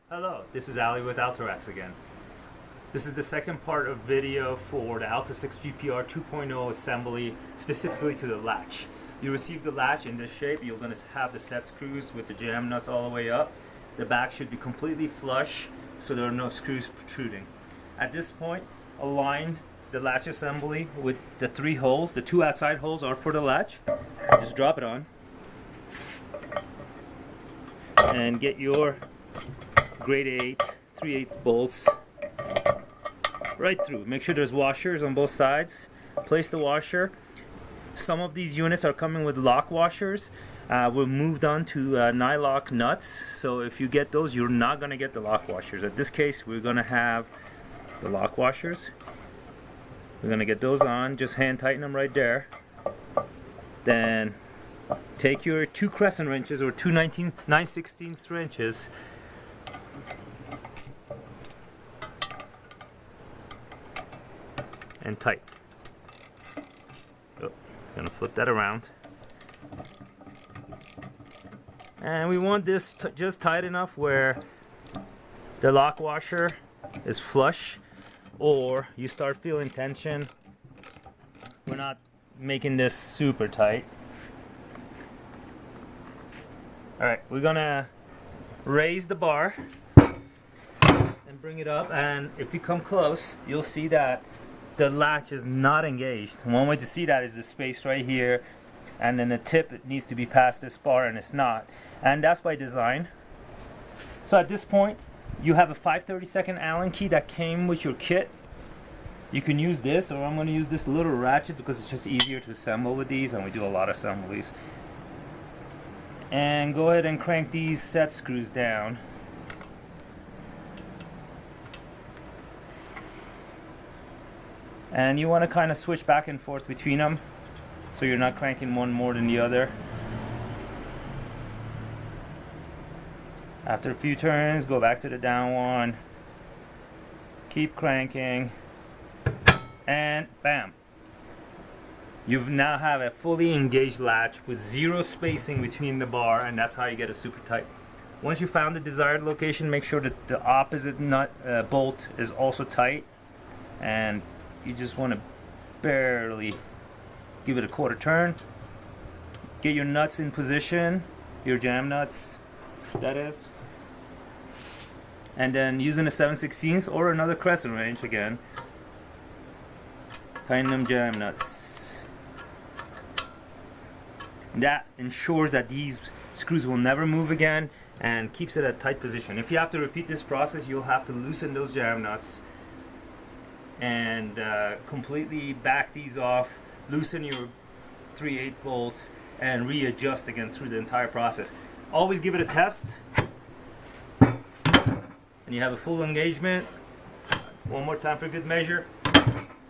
Hello, this is Ali with ALTA again. This is the second part of video for the ALTA Six GPR 2.0 assembly, specifically to the latch. You receive the latch in this shape. You're going to have the set screws with the jam nuts all the way up. The back should be completely flush so there are no screws protruding. At this point, align the latch assembly with the three holes. The two outside holes are for the latch. Just drop it on and get your grade 8 3/8 bolts right through. Make sure there's washers on both sides. Place the washer. Some of these units are coming with lock washers. We're moved on to nylock nuts, so if you get those, you're not going to get the lock washers. At this case, we're going to have the lock washers. We're going to get those on. Just hand tighten them right there. Then take your two crescent wrenches or two 9/16 wrenches and tight. Oh, gonna flip that around. And we want this just tight enough where the lock washer is flush, or you start feeling tension. We're not making this super tight. Alright, we're gonna raise the bar and bring it up, and if you come close, you'll see that the latch is not engaged. One way to see that is the space right here, and then the tip, it needs to be past this bar, and it's not. And that's by design. So at this point, you have a 5/32 Allen key that came with your kit. You can use this, or I'm going to use this little ratchet because it's just easier to assemble with these, and we do a lot of assemblies. And go ahead and crank these set screws down. And you want to kind of switch back and forth between them so you're not cranking one more than the other. After a few turns, go back to the down one. Keep cranking. And bam! You now have a fully engaged latch with zero spacing between the bar, and that's how you get it super tight. Once you found the desired location, make sure that the opposite nut bolt is also tight, and you just want to barely give it a quarter turn. Get your nuts in position, your jam nuts, that is. And then using a 7/16 or another crescent wrench again, tighten them jam nuts. That ensures that these screws will never move again and keeps it at a tight position. If you have to repeat this process, you'll have to loosen those jam nuts and completely back these off, loosen your 3/8 bolts, and readjust again through the entire process. Always give it a test, and you have a full engagement. One more time for good measure.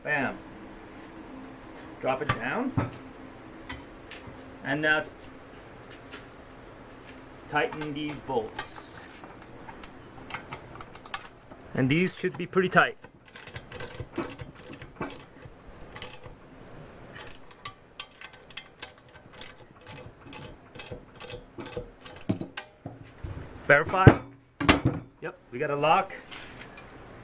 Bam. Drop it down, and now tighten these bolts, and these should be pretty tight. Verify. Yep, we got a lock.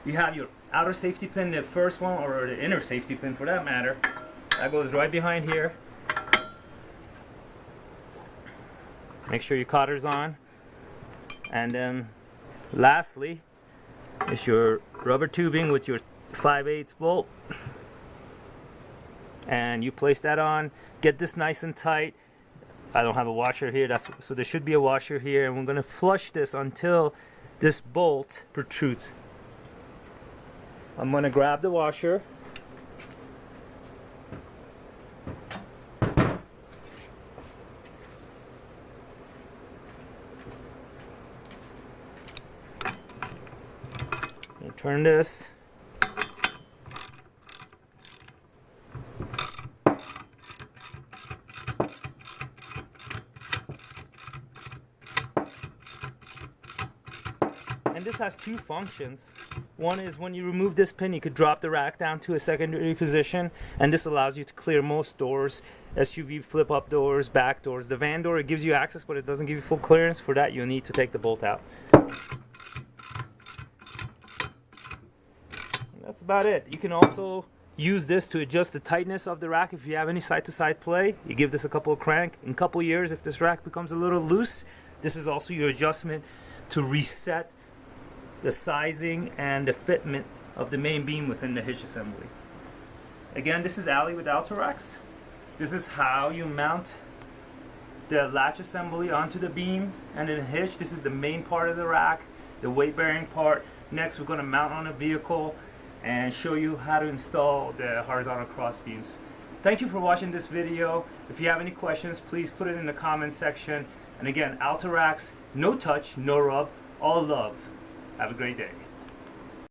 You have your outer safety pin, the first one, or the inner safety pin for that matter. That goes right behind here. Make sure your collar's on. And then lastly is your rubber tubing with your 5/8 bolt. And you place that on. Get this nice and tight. I don't have a washer here, so there should be a washer here, and we're going to flush this until this bolt protrudes. I'm going to grab the washer. Turn this. And this has two functions. One is when you remove this pin, you could drop the rack down to a secondary position, and this allows you to clear most doors, SUV flip-up doors, back doors. The van door, it gives you access, but it doesn't give you full clearance. For that, you'll need to take the bolt out. about it. You can also use this to adjust the tightness of the rack if you have any side-to-side play. You give this a couple of crank. In a couple of years, if this rack becomes a little loose, this is also your adjustment to reset the sizing and the fitment of the main beam within the hitch assembly. Again, this is Ali with ALTA racks. This is how you mount the latch assembly onto the beam and then the hitch. This is the main part of the rack, the weight bearing part. Next, we're going to mount on a vehicle and show you how to install the horizontal cross beams. Thank you for watching this video. If you have any questions, please put it in the comment section. And again, ALTA racks, no touch, no rub, all love. Have a great day.